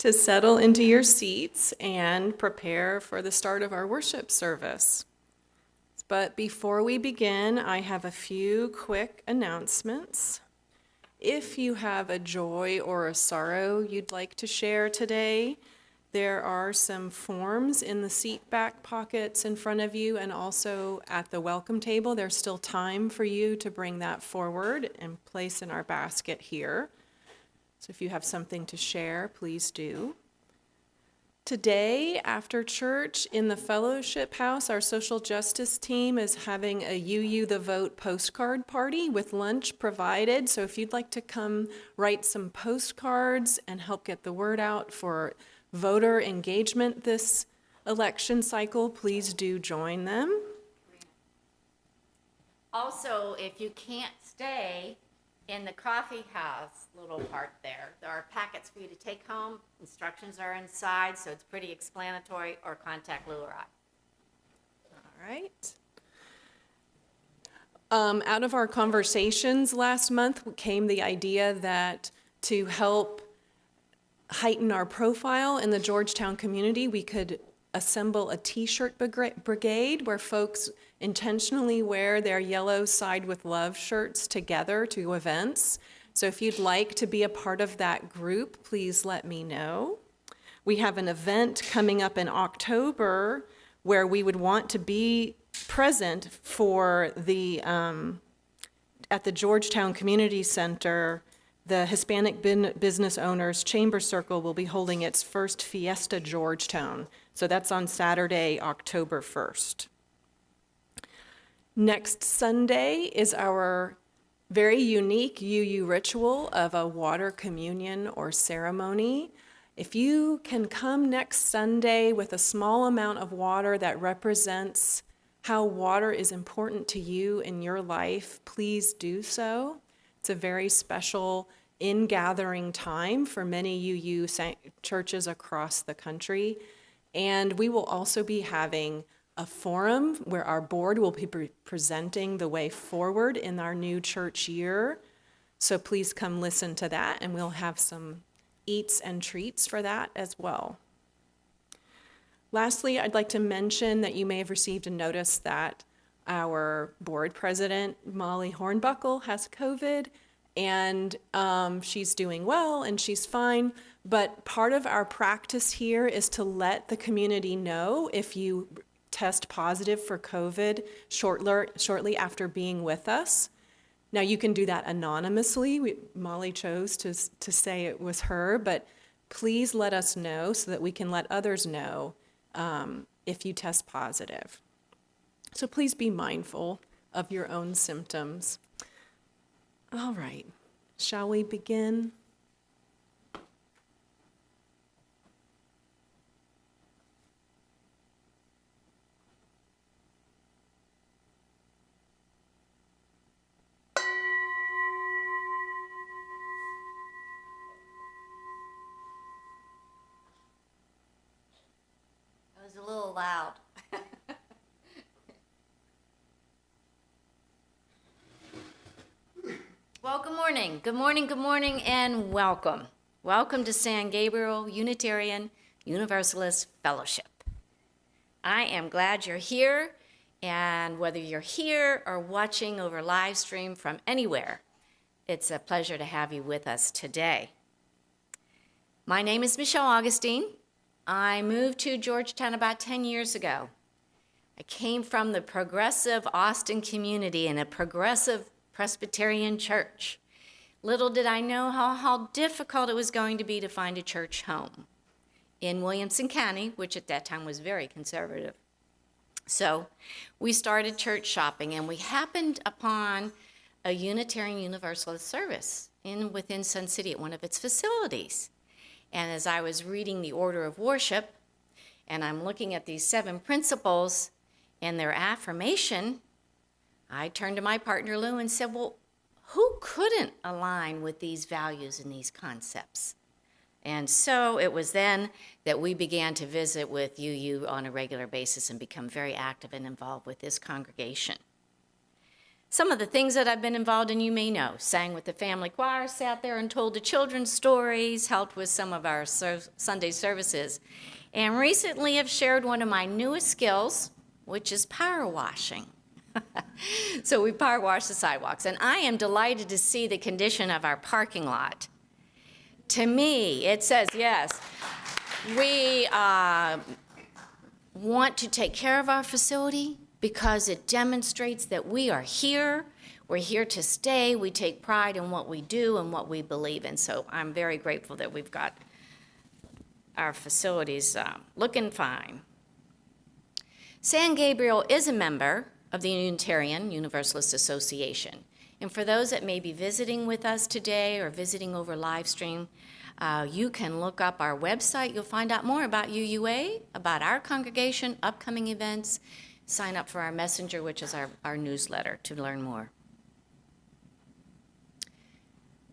to settle into your seats and prepare for the start of our worship service. But before we begin, I have a few quick announcements. If you have a joy or a sorrow you'd like to share today, there are some forms in the seat back pockets in front of you and also at the welcome table. There's still time for you to bring that forward and place in our basket here. So if you have something to share, please do. Today, after church in the fellowship house, our social justice team is having a UU the Vote postcard party with lunch provided. So if you'd like to come write some postcards and help get the word out for voter engagement this election cycle, please do join them. Also, if you can't stay in the coffee house little part there are packets for you to take home. Instructions are inside, so it's pretty explanatory, or contact Lou or I. All right. Out of our conversations last month came the idea that to help heighten our profile in the Georgetown community, we could assemble a t-shirt brigade where folks intentionally wear their yellow Side with Love shirts together to events. So if you'd like to be a part of that group, please let me know. We have an event coming up in October where we would want to be present for the, at the Georgetown Community Center. The Hispanic Business Owners Chamber Circle will be holding its first Fiesta Georgetown. So that's on Saturday, October 1st. Next Sunday is our very unique UU ritual of a water communion or ceremony. If you can come next Sunday with a small amount of water that represents how water is important to you in your life, please do so. It's a very special in-gathering time for many UU churches across the country. And we will also be having a forum where our board will be presenting the way forward in our new church year. So please come listen to that, and we'll have some eats and treats for that as well. Lastly, I'd like to mention that you may have received a notice that our board president, Molly Hornbuckle, has COVID, and she's doing well and she's fine. But part of our practice here is to let the community know if you test positive for COVID shortly after being with us. Now you can do that anonymously. Molly chose to say it was her, but please let us know so that we can let others know if you test positive. So please be mindful of your own symptoms. All right, shall we begin? That was a little loud. Well, good morning. Good morning, good morning, and welcome. Welcome to San Gabriel Unitarian Universalist Fellowship. I am glad you're here, and whether you're here or watching over live stream from anywhere, it's a pleasure to have you with us today. My name is Michelle Augustine. I moved to Georgetown about 10 years ago. I came from the progressive Austin community in a progressive Presbyterian church. Little did I know how difficult it was going to be to find a church home in Williamson County, which at that time was very conservative. So we started church shopping, and we happened upon a Unitarian Universalist service within Sun City at one of its facilities. And as I was reading the order of worship, and I'm looking at these 7 principles and their affirmation, I turned to my partner Lou and said, well, who couldn't align with these values and these concepts? And so it was then that we began to visit with UU on a regular basis and become very active and involved with this congregation. Some of the things that I've been involved in, you may know. Sang with the family choir, sat there and told the children's stories, helped with some of our Sunday services, and recently have shared one of my newest skills, which is power washing. So we power wash the sidewalks, and I am delighted to see the condition of our parking lot. To me, it says, yes, we want to take care of our facility because it demonstrates that we are here, we're here to stay, we take pride in what we do and what we believe in. So I'm very grateful that we've got our facilities looking fine. San Gabriel is a member of the Unitarian Universalist Association. And for those that may be visiting with us today or visiting over live stream, you can look up our website. You'll find out more about UUA, about our congregation, upcoming events. Sign up for our messenger, which is our newsletter, to learn more.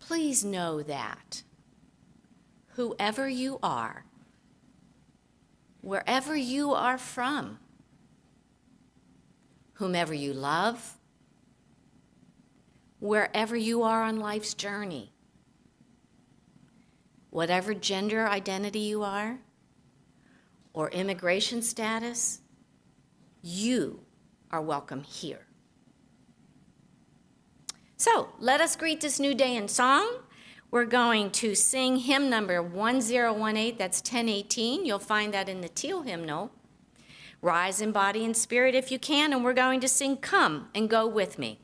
Please know that whoever you are, wherever you are from, whomever you love, wherever you are on life's journey, whatever gender identity you are, or immigration status, you are welcome here. So let us greet this new day in song. We're going to sing hymn number 1018, that's 1018. You'll find that in the teal hymnal. Rise in body and spirit if you can, and we're going to sing Come and Go With Me.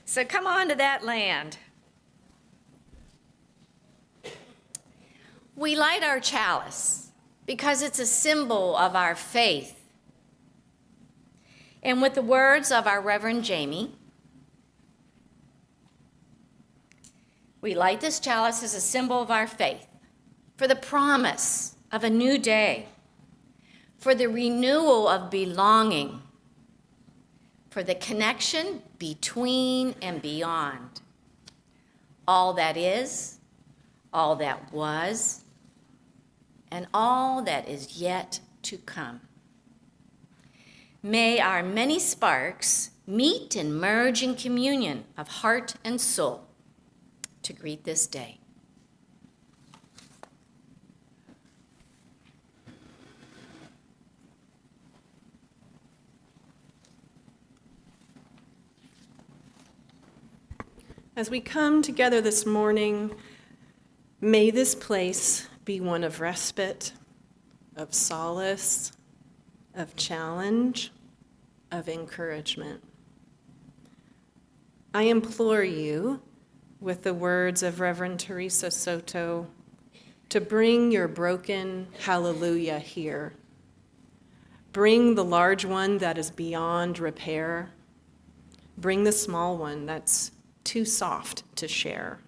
So come on to that land. We light our chalice because it's a symbol of our faith. And with the words of our Reverend Jamie, we light this chalice as a symbol of our faith, for the promise of a new day, for the renewal of belonging, for the connection between and beyond all that is, all that was, and all that is yet to come. May our many sparks meet and merge in communion of heart and soul to greet this day. As we come together this morning, may this place be one of respite, of solace, of challenge, of encouragement. I implore you, with the words of Reverend Teresa Soto, to bring your broken hallelujah here. Bring the large one that is beyond repair. Bring the small one that's too soft to share.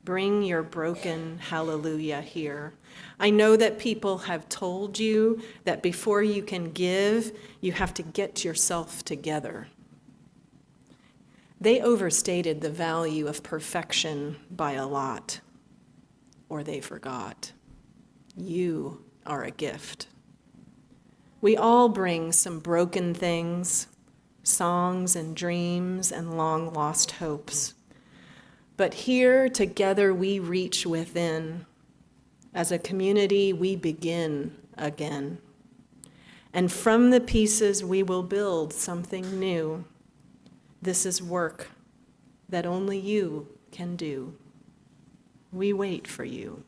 Bring your broken hallelujah here. I know that people have told you that before you can give, you have to get yourself together. They overstated the value of perfection by a lot, or they forgot. You are a gift. We all bring some broken things, songs and dreams and long-lost hopes. But here together we reach within. As a community, we begin again. And from the pieces, we will build something new. This is work that only you can do. We wait for you.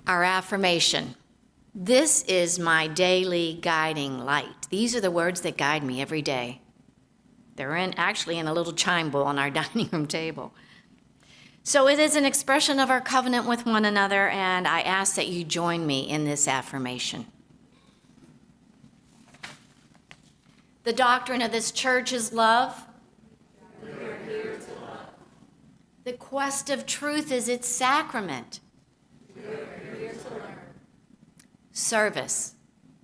Our affirmation. This is my daily guiding light. These are the words that guide me every day. They're actually in a little chime bowl on our dining room table. So it is an expression of our covenant with one another, and I ask that you join me in this affirmation. The doctrine of this church is love. We are here to love. The quest of truth is its sacrament. We are here to learn. Service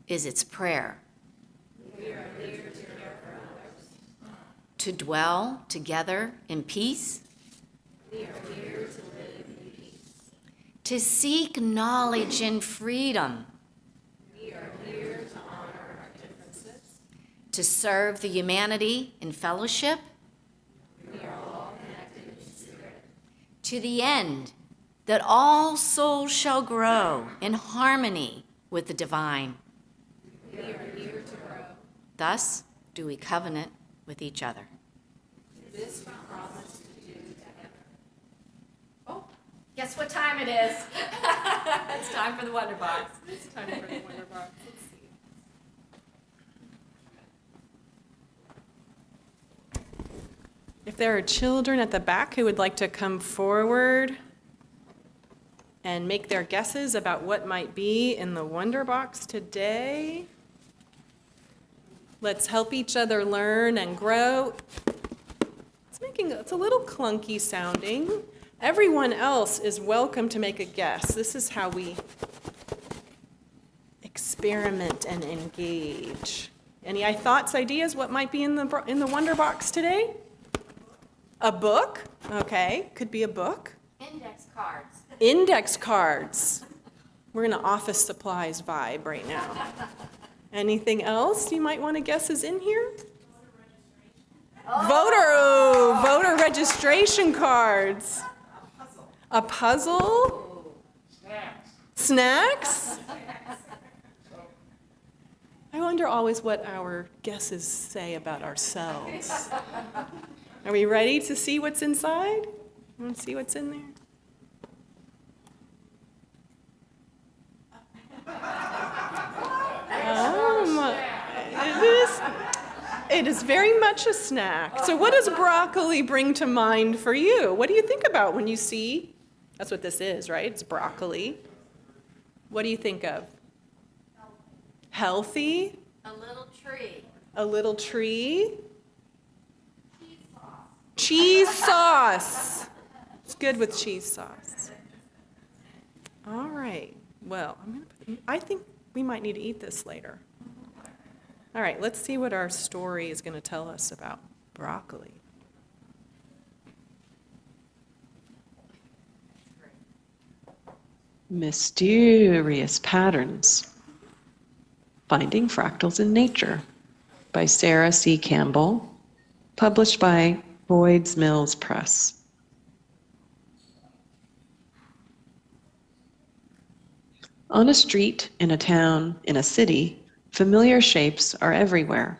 is its prayer. We are here to care for others. To dwell together in peace. We are here to live in peace. To seek knowledge and freedom. We are here to honor our differences. To serve the humanity in fellowship. We are all connected in spirit. To the end that all souls shall grow in harmony with the divine. We are here to grow. Thus do we covenant with each other. This we promise to do together. Oh, guess what time it is? It's time for the Wonderbox. It's time for the Wonderbox. Let's see. If there are children at the back who would like to come forward and make their guesses about what might be in the Wonderbox today, let's help each other learn and grow. It's a little clunky sounding. Everyone else is welcome to make a guess. This is how we experiment and engage. Any thoughts, ideas, what might be in the Wonderbox today? A book? Okay, could be a book. Index cards. Index cards. We're in an office supplies vibe right now. Anything else you might want to guess is in here? Voter registration cards. A puzzle? Snacks? I wonder always what our guesses say about ourselves. Are we ready to see what's inside? Want to see what's in there? It is very much a snack. So what does broccoli bring to mind for you? What do you think about when you see? That's what this is, right? It's broccoli. What do you think of? Healthy? A little tree. A little tree? Cheese sauce. It's good with cheese sauce. All right. Well, I think we might need to eat this later. All right, let's see what our story is going to tell us about broccoli. Mysterious Patterns. Finding Fractals in Nature by Sarah C. Campbell, published by Boyd's Mills Press. On a street, in a town, in a city, familiar shapes are everywhere.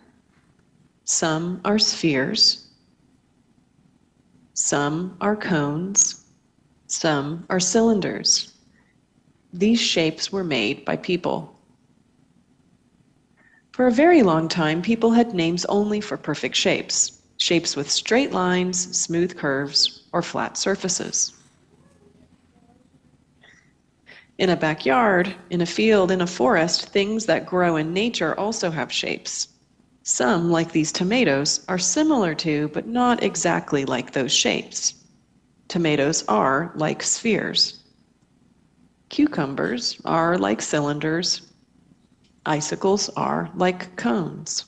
Some are spheres, some are cones, some are cylinders. These shapes were made by people. For a very long time, people had names only for perfect shapes, shapes with straight lines, smooth curves, or flat surfaces. In a backyard, in a field, in a forest, things that grow in nature also have shapes. Some, like these tomatoes, are similar to, but not exactly like those shapes. Tomatoes are like spheres. Cucumbers are like cylinders. Icicles are like cones.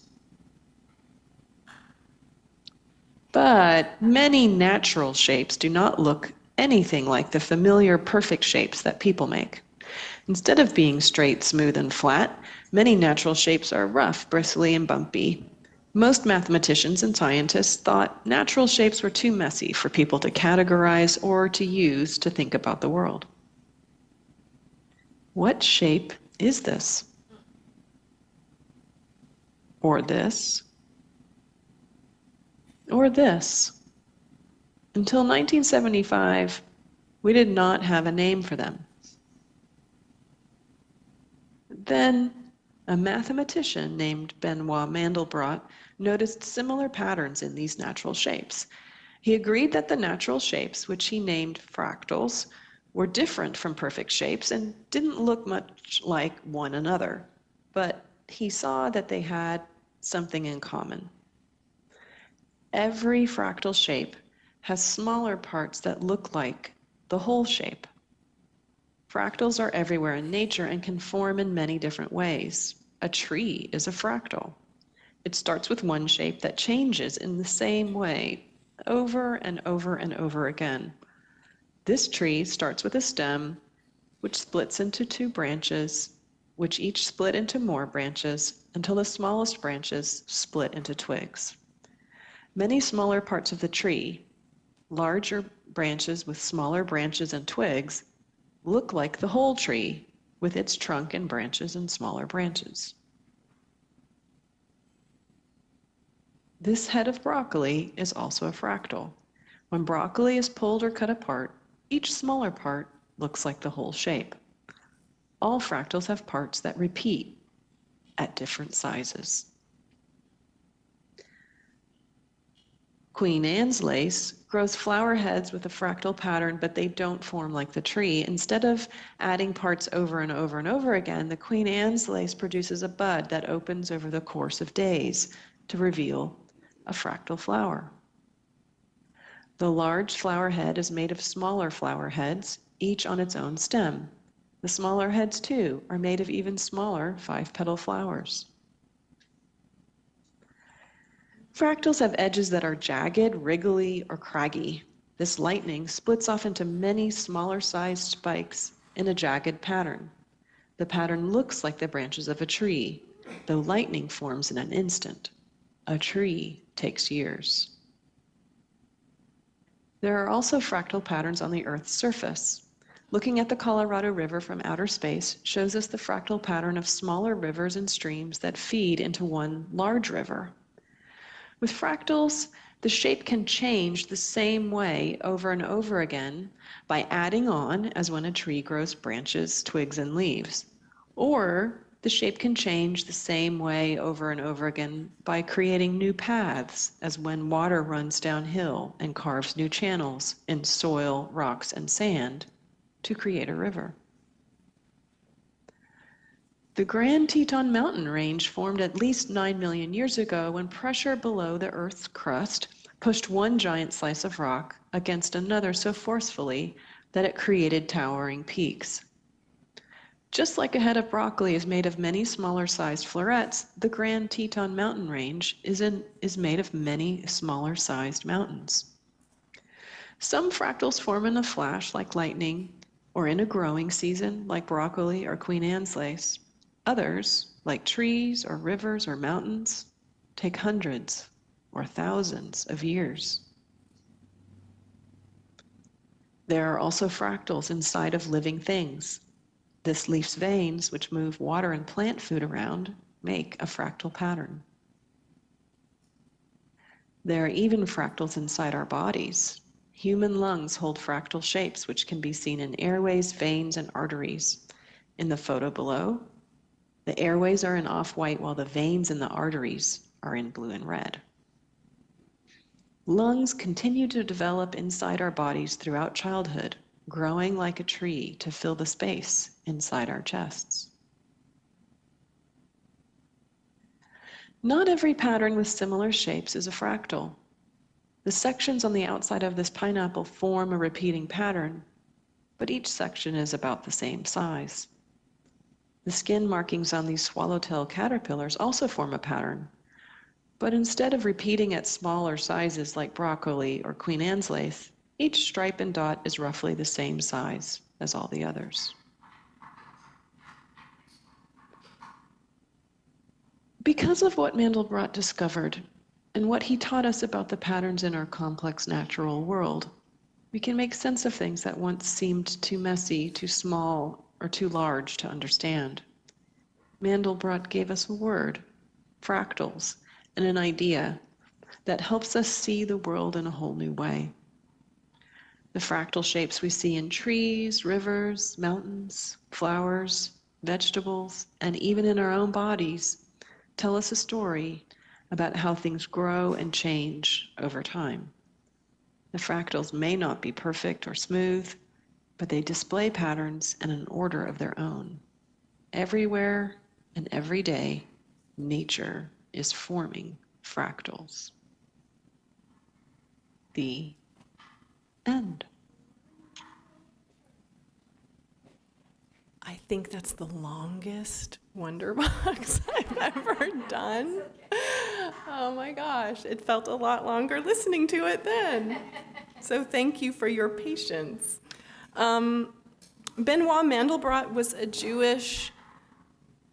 But many natural shapes do not look anything like the familiar perfect shapes that people make. Instead of being straight, smooth, and flat, many natural shapes are rough, bristly, and bumpy. Most mathematicians and scientists thought natural shapes were too messy for people to categorize or to use to think about the world. What shape is this? Or this? Or this? Until 1975, we did not have a name for them. Then, a mathematician named Benoit Mandelbrot noticed similar patterns in these natural shapes. He agreed that the natural shapes, which he named fractals, were different from perfect shapes and didn't look much like one another. But he saw that they had something in common. Every fractal shape has smaller parts that look like the whole shape. Fractals are everywhere in nature and can form in many different ways. A tree is a fractal. It starts with one shape that changes in the same way over and over and over again. This tree starts with a stem, which splits into two branches, which each split into more branches until the smallest branches split into twigs. Many smaller parts of the tree, larger branches with smaller branches and twigs, look like the whole tree with its trunk and branches and smaller branches. This head of broccoli is also a fractal. When broccoli is pulled or cut apart, each smaller part looks like the whole shape. All fractals have parts that repeat at different sizes. Queen Anne's lace grows flower heads with a fractal pattern, but they don't form like the tree. Instead of adding parts over and over and over again, the Queen Anne's lace produces a bud that opens over the course of days to reveal a fractal flower. The large flower head is made of smaller flower heads, each on its own stem. The smaller heads, too, are made of even smaller 5-petal flowers. Fractals have edges that are jagged, wriggly, or craggy. This lightning splits off into many smaller-sized spikes in a jagged pattern. The pattern looks like the branches of a tree, though lightning forms in an instant. A tree takes years. There are also fractal patterns on the Earth's surface. Looking at the Colorado River from outer space shows us the fractal pattern of smaller rivers and streams that feed into one large river. With fractals, the shape can change the same way over and over again by adding on, as when a tree grows branches, twigs, and leaves. Or the shape can change the same way over and over again by creating new paths, as when water runs downhill and carves new channels in soil, rocks, and sand to create a river. The Grand Teton Mountain Range formed at least 9 million years ago when pressure below the Earth's crust pushed one giant slice of rock against another so forcefully that it created towering peaks. Just like a head of broccoli is made of many smaller-sized florets, the Grand Teton Mountain Range is made of many smaller-sized mountains. Some fractals form in a flash like lightning, or in a growing season like broccoli or Queen Anne's lace. Others, like trees or rivers or mountains, take hundreds or thousands of years. There are also fractals inside of living things. This leaf's veins, which move water and plant food around, make a fractal pattern. There are even fractals inside our bodies. Human lungs hold fractal shapes, which can be seen in airways, veins, and arteries. In the photo below, the airways are in off-white while the veins and the arteries are in blue and red. Lungs continue to develop inside our bodies throughout childhood, growing like a tree to fill the space inside our chests. Not every pattern with similar shapes is a fractal. The sections on the outside of this pineapple form a repeating pattern, but each section is about the same size. The skin markings on these swallowtail caterpillars also form a pattern, but instead of repeating at smaller sizes like broccoli or Queen Anne's lace, each stripe and dot is roughly the same size as all the others. Because of what Mandelbrot discovered and what he taught us about the patterns in our complex natural world, we can make sense of things that once seemed too messy, too small, or too large to understand. Mandelbrot gave us a word, fractals, and an idea that helps us see the world in a whole new way. The fractal shapes we see in trees, rivers, mountains, flowers, vegetables, and even in our own bodies tell us a story about how things grow and change over time. The fractals may not be perfect or smooth, but they display patterns and an order of their own. Everywhere and every day, nature is forming fractals. The end. I think that's the longest Wonderbox I've ever done. Oh my gosh, it felt a lot longer listening to it then. So thank you for your patience. Benoit Mandelbrot was a Jewish,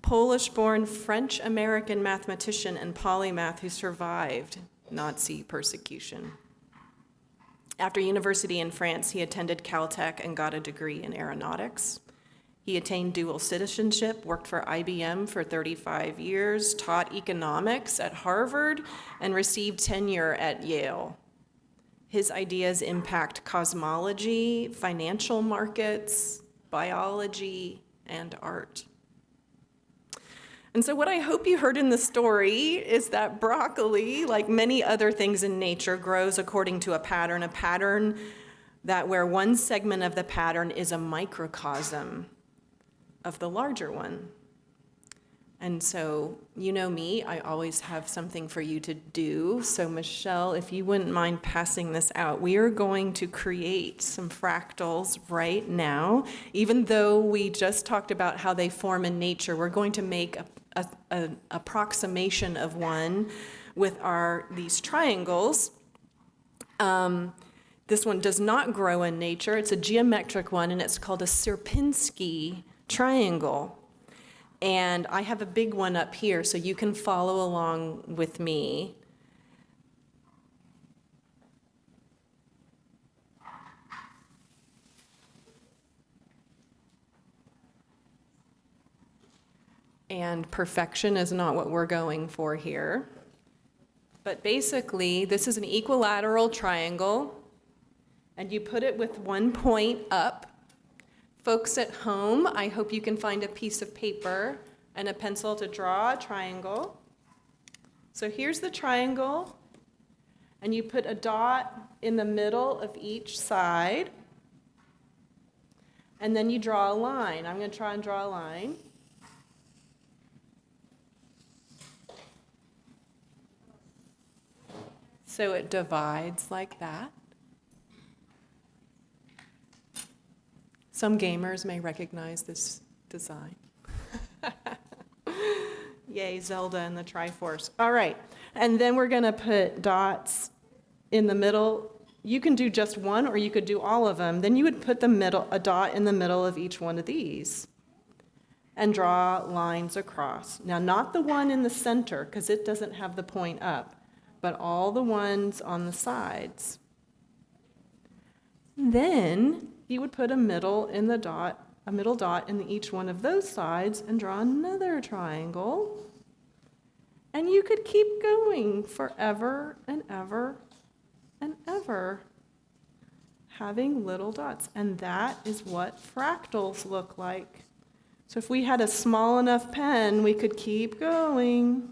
Polish-born French-American mathematician and polymath who survived Nazi persecution. After university in France, he attended Caltech and got a degree in aeronautics. He attained dual citizenship, worked for IBM for 35 years, taught economics at Harvard, and received tenure at Yale. His ideas impact cosmology, financial markets, biology, and art. And so what I hope you heard in the story is that broccoli, like many other things in nature, grows according to a pattern that where one segment of the pattern is a microcosm of the larger one. And so, you know me, I always have something for you to do. So Michelle, if you wouldn't mind passing this out, we are going to create some fractals right now. Even though we just talked about how they form in nature, we're going to make an approximation of one with these triangles. This one does not grow in nature. It's a geometric one, and it's called a Sierpinski triangle. And I have a big one up here, so you can follow along with me. And perfection is not what we're going for here. But basically, this is an equilateral triangle, and you put it with one point up. Folks at home, I hope you can find a piece of paper and a pencil to draw a triangle. So here's the triangle, and you put a dot in the middle of each side, and then you draw a line. I'm going to try and draw a line. So it divides like that. Some gamers may recognize this design. Yay, Zelda and the Triforce. All right, and then we're going to put dots in the middle. You can do just one, or you could do all of them. Then you would put a dot in the middle of each one of these and draw lines across. Now, not the one in the center, because it doesn't have the point up, but all the ones on the sides. Then you would put a middle in the dot a middle dot in each one of those sides and draw another triangle. And you could keep going forever and ever and ever, having little dots. And that is what fractals look like. So if we had a small enough pen, we could keep going.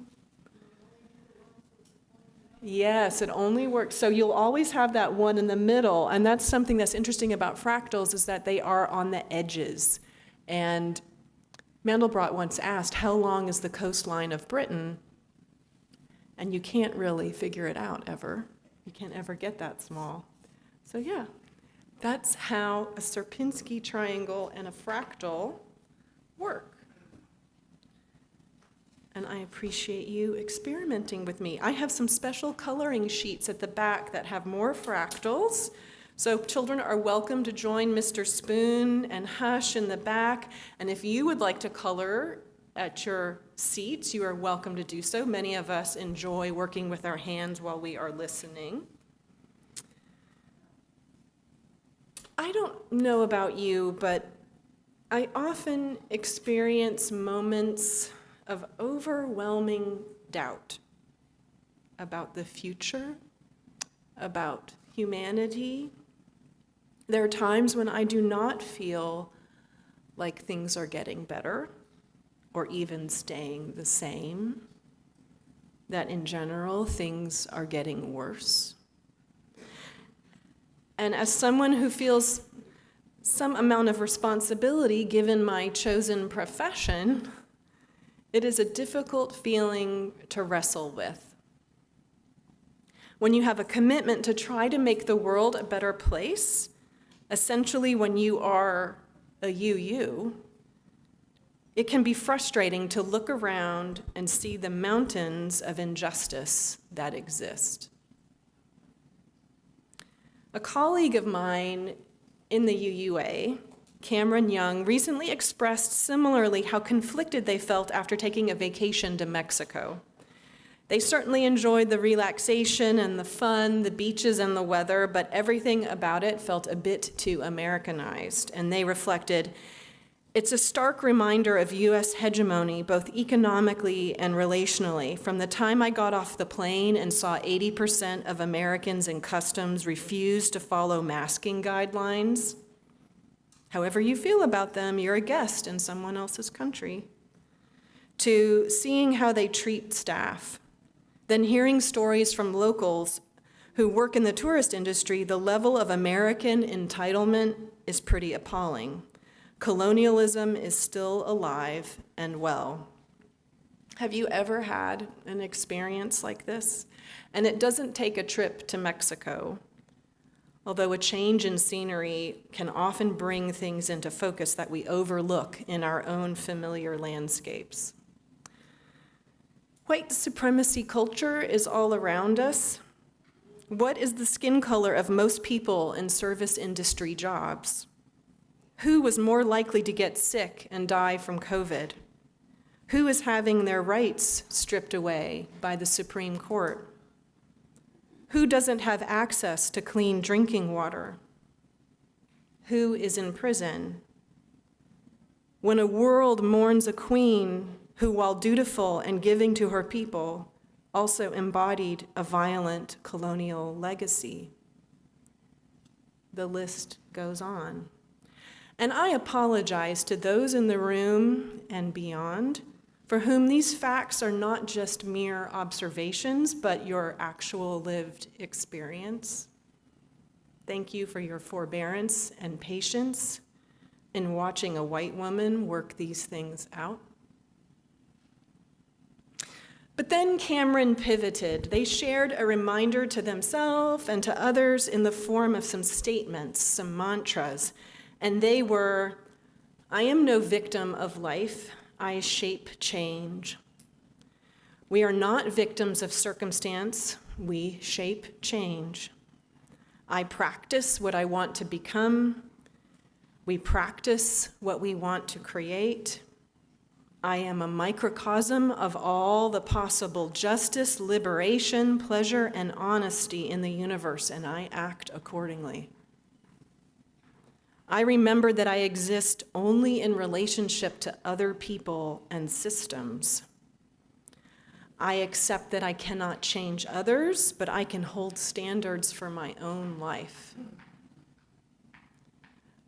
Yes, it only works. So you'll always have that one in the middle, and that's something that's interesting about fractals, is that they are on the edges. And Mandelbrot once asked, how long is the coastline of Britain? And you can't really figure it out ever. You can't ever get that small. So yeah, that's how a Sierpinski triangle and a fractal work. And I appreciate you experimenting with me. I have some special coloring sheets at the back that have more fractals. So children are welcome to join Mr. Spoon and Hush in the back. And if you would like to color at your seats, you are welcome to do so. Many of us enjoy working with our hands while we are listening. I don't know about you, but I often experience moments of overwhelming doubt about the future, about humanity. There are times when I do not feel like things are getting better or even staying the same, that in general things are getting worse. And as someone who feels some amount of responsibility given my chosen profession, it is a difficult feeling to wrestle with. When you have a commitment to try to make the world a better place, essentially when you are a you, it can be frustrating to look around and see the mountains of injustice that exist. A colleague of mine in the UUA, Cameron Young, recently expressed similarly how conflicted they felt after taking a vacation to Mexico. They certainly enjoyed the relaxation and the fun, the beaches and the weather, but everything about it felt a bit too Americanized. And they reflected, it's a stark reminder of U.S. hegemony, both economically and relationally. From the time I got off the plane and saw 80% of Americans in customs refuse to follow masking guidelines, however you feel about them, you're a guest in someone else's country, to seeing how they treat staff, then hearing stories from locals who work in the tourist industry, the level of American entitlement is pretty appalling. Colonialism is still alive and well. Have you ever had an experience like this? And it doesn't take a trip to Mexico, although a change in scenery can often bring things into focus that we overlook in our own familiar landscapes. White supremacy culture is all around us. What is the skin color of most people in service industry jobs? Who was more likely to get sick and die from COVID? Who is having their rights stripped away by the Supreme Court? Who doesn't have access to clean drinking water? Who is in prison? When a world mourns a queen who, while dutiful and giving to her people, also embodied a violent colonial legacy. The list goes on. And I apologize to those in the room and beyond for whom these facts are not just mere observations, but your actual lived experience. Thank you for your forbearance and patience in watching a white woman work these things out. But then Cameron pivoted. They shared a reminder to themselves and to others in the form of some statements, some mantras. And they were, I am no victim of life, I shape change. We are not victims of circumstance, we shape change. I practice what I want to become. We practice what we want to create. I am a microcosm of all the possible justice, liberation, pleasure, and honesty in the universe, and I act accordingly. I remember that I exist only in relationship to other people and systems. I accept that I cannot change others, but I can hold standards for my own life.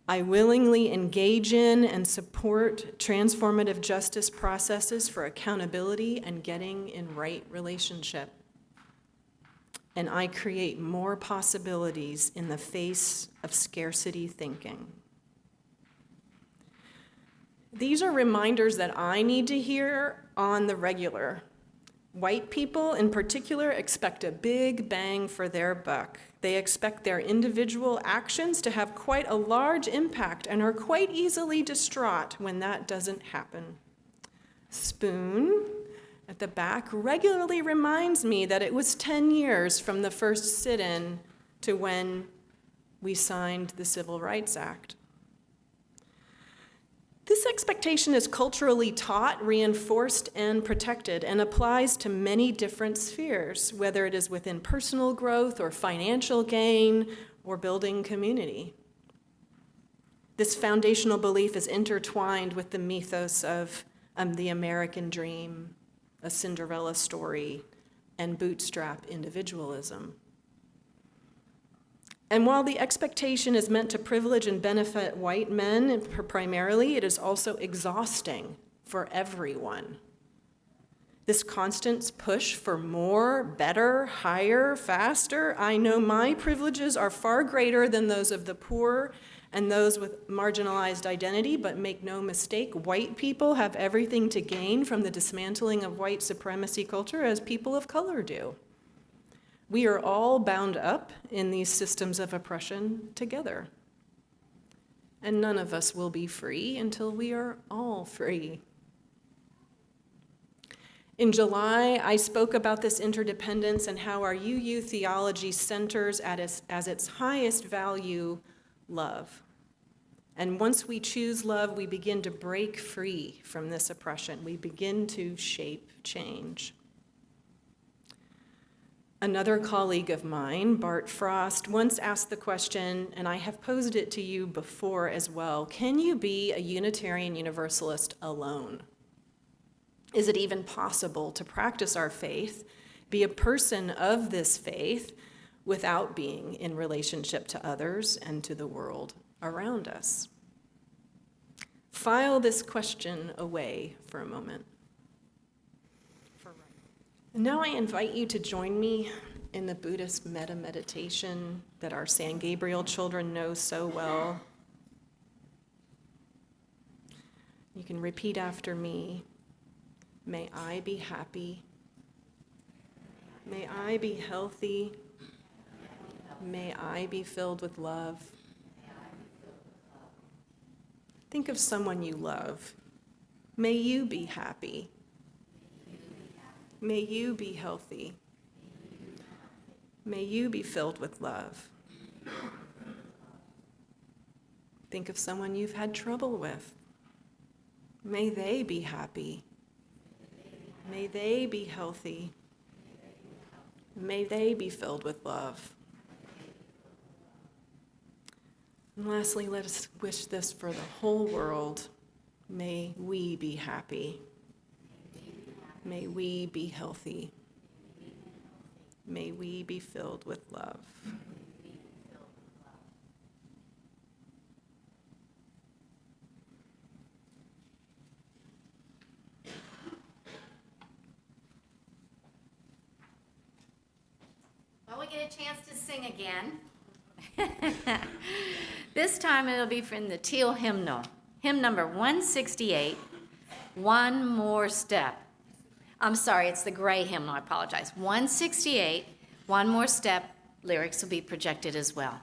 I willingly engage in and support transformative justice processes for accountability and getting in right relationship. And I create more possibilities in the face of scarcity thinking. These are reminders that I need to hear on the regular. White people in particular expect a big bang for their buck. They expect their individual actions to have quite a large impact and are quite easily distraught when that doesn't happen. Spoon at the back regularly reminds me that it was 10 years from the first sit-in to when we signed the Civil Rights Act. This expectation is culturally taught, reinforced, and protected, and applies to many different spheres, whether it is within personal growth or financial gain or building community. This foundational belief is intertwined with the mythos of the American dream, a Cinderella story, and bootstrap individualism. And while the expectation is meant to privilege and benefit white men primarily, it is also exhausting for everyone. This constant push for more, better, higher, faster, I know my privileges are far greater than those of the poor and those with marginalized identity, but make no mistake, white people have everything to gain from the dismantling of white supremacy culture as people of color do. We are all bound up in these systems of oppression together. And none of us will be free until we are all free. In July, I spoke about this interdependence and how our UU theology centers as its highest value love. And once we choose love, we begin to break free from this oppression. We begin to shape change. Another colleague of mine, Bart Frost, once asked the question, and I have posed it to you before as well, can you be a Unitarian Universalist alone? Is it even possible to practice our faith, be a person of this faith, without being in relationship to others and to the world around us? File this question away for a moment. And now I invite you to join me in the Buddhist metta-meditation that our San Gabriel children know so well. You can repeat after me. May I be happy. May I be healthy. May I be filled with love. Think of someone you love. May you be happy. May you be healthy. May you be filled with love. Think of someone you've had trouble with. May they be happy. May they be healthy. May they be filled with love. And lastly, let us wish this for the whole world. May we be happy. May we be healthy. May we be filled with love. Well, we get a chance to sing again. This time it'll be from the Teal hymnal, hymn number 168, One More Step. I'm sorry, it's the gray hymnal, I apologize. 168, One More Step, lyrics will be projected as well.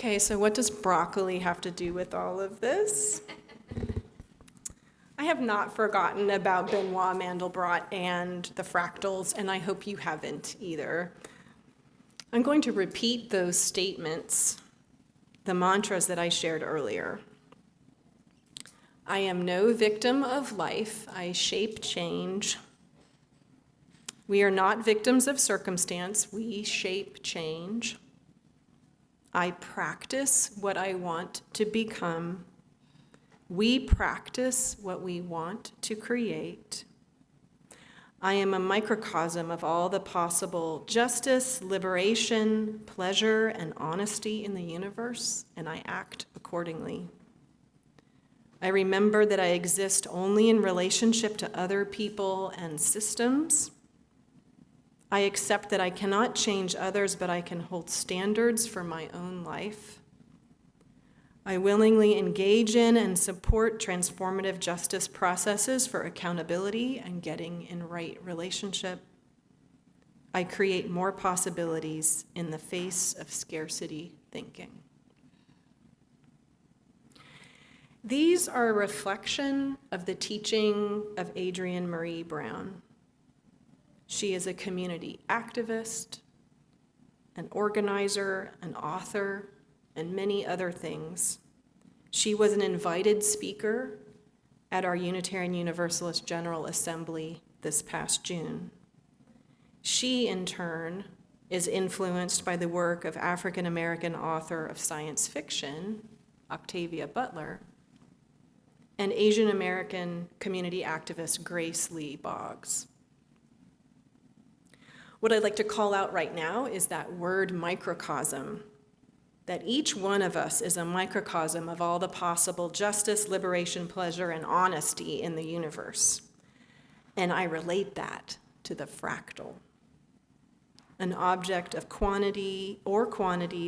Okay, so what does broccoli have to do with all of this? I have not forgotten about Benoit Mandelbrot and the fractals, and I hope you haven't either. I'm going to repeat those statements, the mantras that I shared earlier. I am no victim of life. I shape change. We are not victims of circumstance. We shape change. I practice what I want to become. We practice what we want to create. I am a microcosm of all the possible justice, liberation, pleasure, and honesty in the universe, and I act accordingly. I remember that I exist only in relationship to other people and systems. I accept that I cannot change others, but I can hold standards for my own life. I willingly engage in and support transformative justice processes for accountability and getting in right relationship. I create more possibilities in the face of scarcity thinking. These are a reflection of the teaching of Adrienne Maree Brown. She is a community activist, an organizer, an author, and many other things. She was an invited speaker at our Unitarian Universalist General Assembly this past June. She, in turn, is influenced by the work of African American author of science fiction, Octavia Butler, and Asian American community activist Grace Lee Boggs. What I'd like to call out right now is that word microcosm, that each one of us is a microcosm of all the possible justice, liberation, pleasure, and honesty in the universe. And I relate that to the fractal, an object of quantity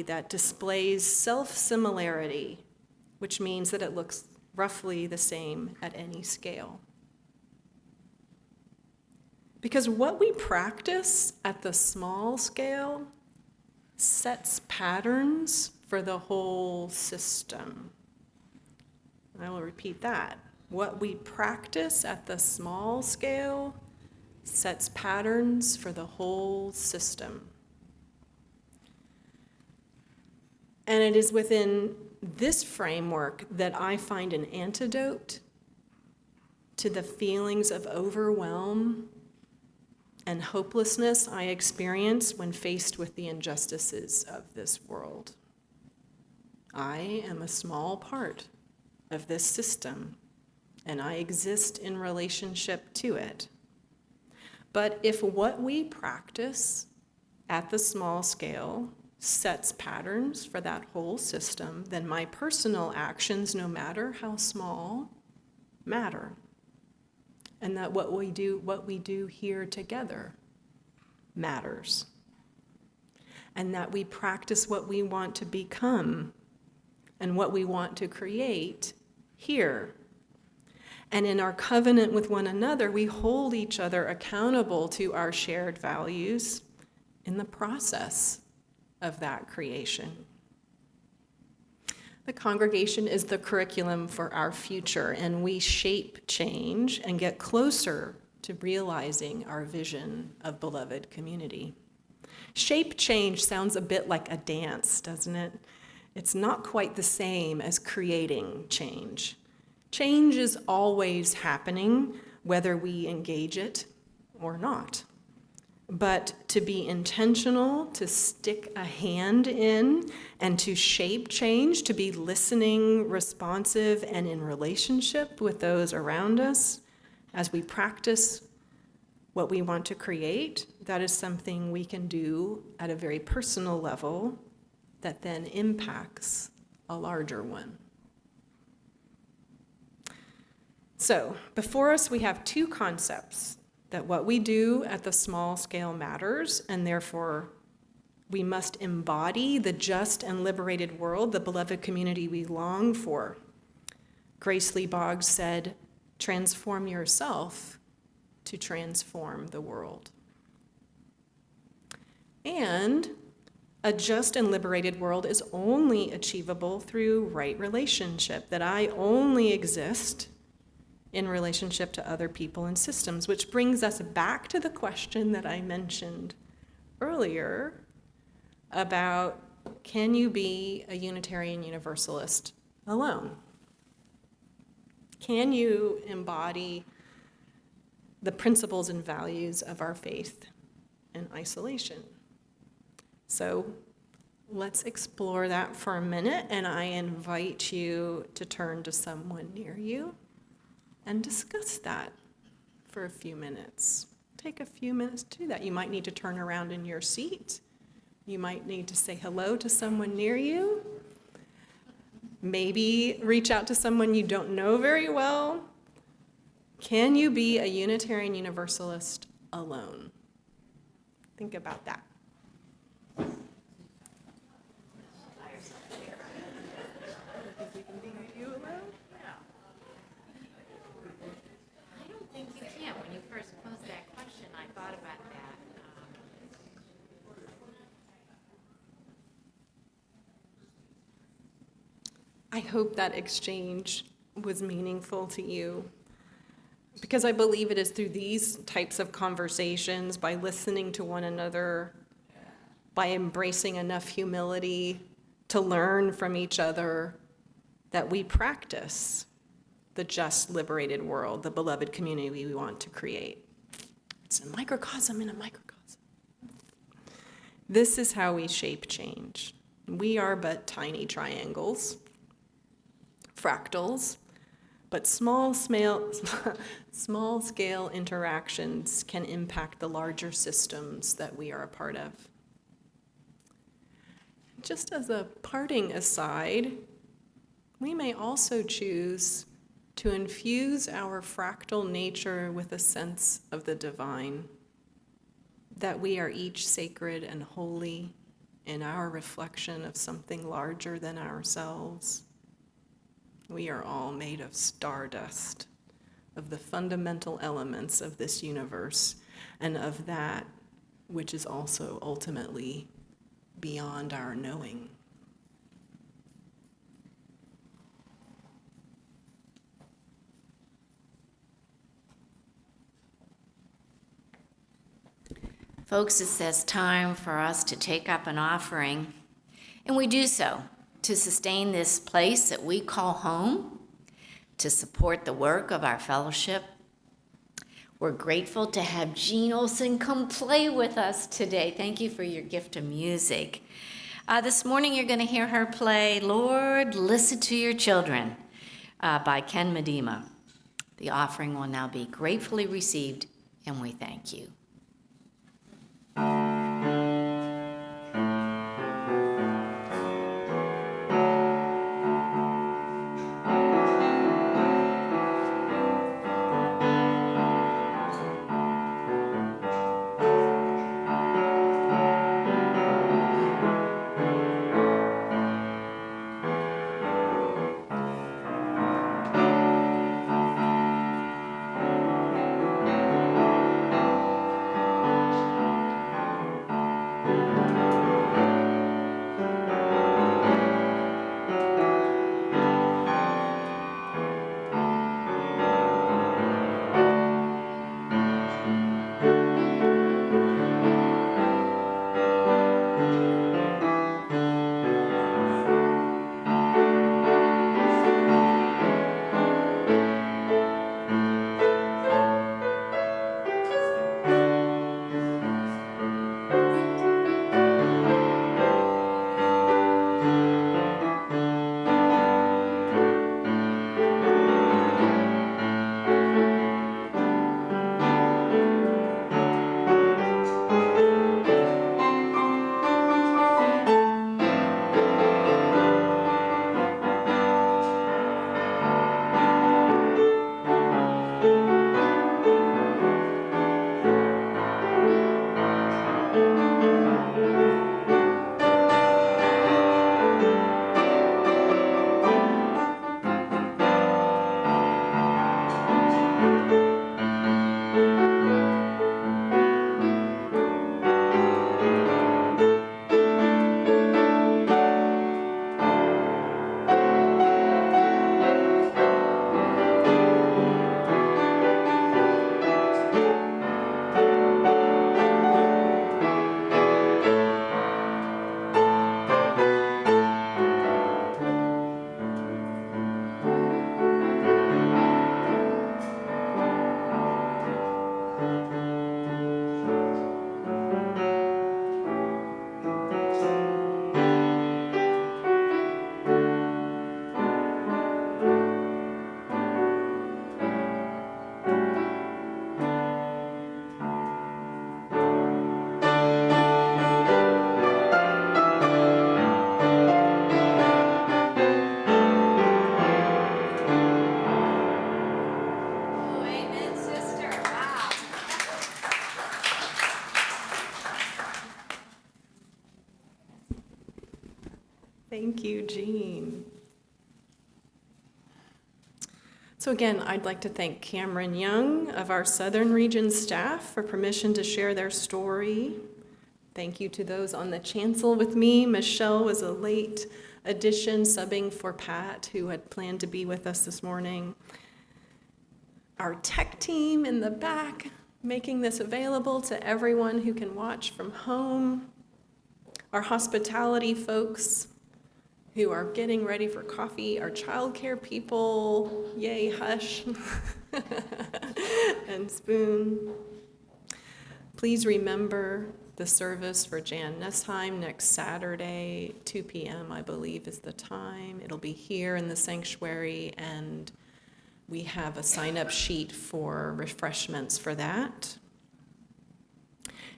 that displays self-similarity, which means that it looks roughly the same at any scale. Because what we practice at the small scale sets patterns for the whole system. I will repeat that. What we practice at the small scale sets patterns for the whole system. And it is within this framework that I find an antidote to the feelings of overwhelm and hopelessness I experience when faced with the injustices of this world. I am a small part of this system, and I exist in relationship to it. But if what we practice at the small scale sets patterns for that whole system, then my personal actions, no matter how small, matter. And that what we do here together matters. And that we practice what we want to become and what we want to create here. And in our covenant with one another, we hold each other accountable to our shared values in the process of that creation. The congregation is the curriculum for our future, and we shape change and get closer to realizing our vision of beloved community. Shape change sounds a bit like a dance, doesn't it? It's not quite the same as creating change. Change is always happening, whether we engage it or not. But to be intentional, to stick a hand in, and to shape change, to be listening, responsive, and in relationship with those around us as we practice what we want to create, that is something we can do at a very personal level that then impacts a larger one. So, before us we have two concepts: that what we do at the small scale matters, and therefore we must embody the just and liberated world, the beloved community we long for. Grace Lee Boggs said, "Transform yourself to transform the world." And A just and liberated world is only achievable through right relationship, that I only exist in relationship to other people and systems, which brings us back to the question that I mentioned earlier about, can you be a Unitarian Universalist alone? Can you embody the principles and values of our faith in isolation? So let's explore that for a minute, and I invite you to turn to someone near you and discuss that for a few minutes. Take a few minutes to do that. You might need to turn around in your seat. You might need to say hello to someone near you. Maybe reach out to someone you don't know very well. Can you be a Unitarian Universalist alone? Think about that. I don't think you can. When you first posed that question, I thought about that. I hope that exchange was meaningful to you, because I believe it is through these types of conversations, by listening to one another, by embracing enough humility to learn from each other, that we practice the just, liberated world, the beloved community we want to create. It's a microcosm in a microcosm. This is how we shape change. We are but tiny triangles, fractals, but small-scale interactions can impact the larger systems that we are a part of. Just as a parting aside, we may also choose to infuse our fractal nature with a sense of the divine, that we are each sacred and holy in our reflection of something larger than ourselves. We are all made of stardust, of the fundamental elements of this universe, and of that which is also ultimately beyond our knowing. Folks, it says time for us to take up an offering, and we do so to sustain this place that we call home, to support the work of our fellowship. We're grateful to have Jean Olson come play with us today. Thank you for your gift of music. This morning you're going to hear her play Lord, Listen to Your Children by Ken Medema. The offering will now be gratefully received, and we thank you. Thank you, Jean. So again, I'd like to thank Cameron Young of our Southern Region staff for permission to share their story. Thank you to those on the chancel with me. Michelle was a late addition, subbing for Pat, who had planned to be with us this morning. Our tech team in the back, making this available to everyone who can watch from home. Our hospitality folks who are getting ready for coffee. Our childcare people, yay, hush, and spoon. Please remember the service for Jan Nessheim next Saturday, 2 p.m., I believe is the time. It'll be here in the sanctuary, and we have a sign-up sheet for refreshments for that.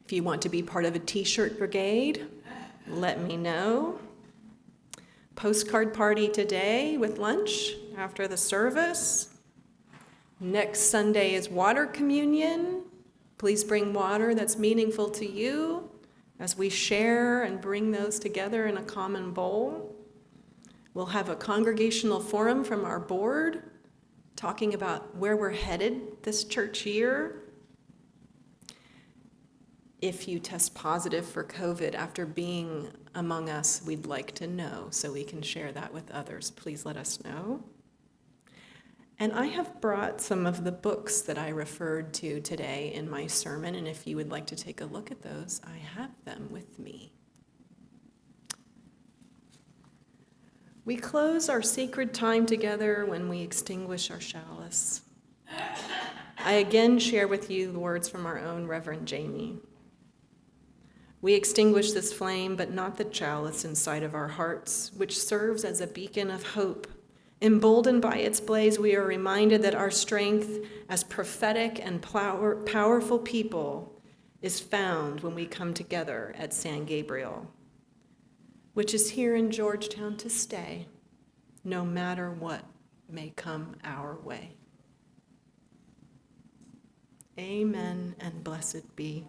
If you want to be part of a t-shirt brigade, let me know. Postcard party today with lunch after the service. Next Sunday is water communion. Please bring water that's meaningful to you as we share and bring those together in a common bowl. We'll have a congregational forum from our board talking about where we're headed this church year. If you test positive for COVID after being among us, we'd like to know so we can share that with others. Please let us know. And I have brought some of the books that I referred to today in my sermon, and if you would like to take a look at those, I have them with me. We close our sacred time together when we extinguish our chalice. I again share with you the words from our own Reverend Jamie. We extinguish this flame, but not the chalice inside of our hearts, which serves as a beacon of hope. Emboldened by its blaze, we are reminded that our strength as prophetic and powerful people is found when we come together at San Gabriel, which is here in Georgetown to stay, no matter what may come our way. Amen and blessed be.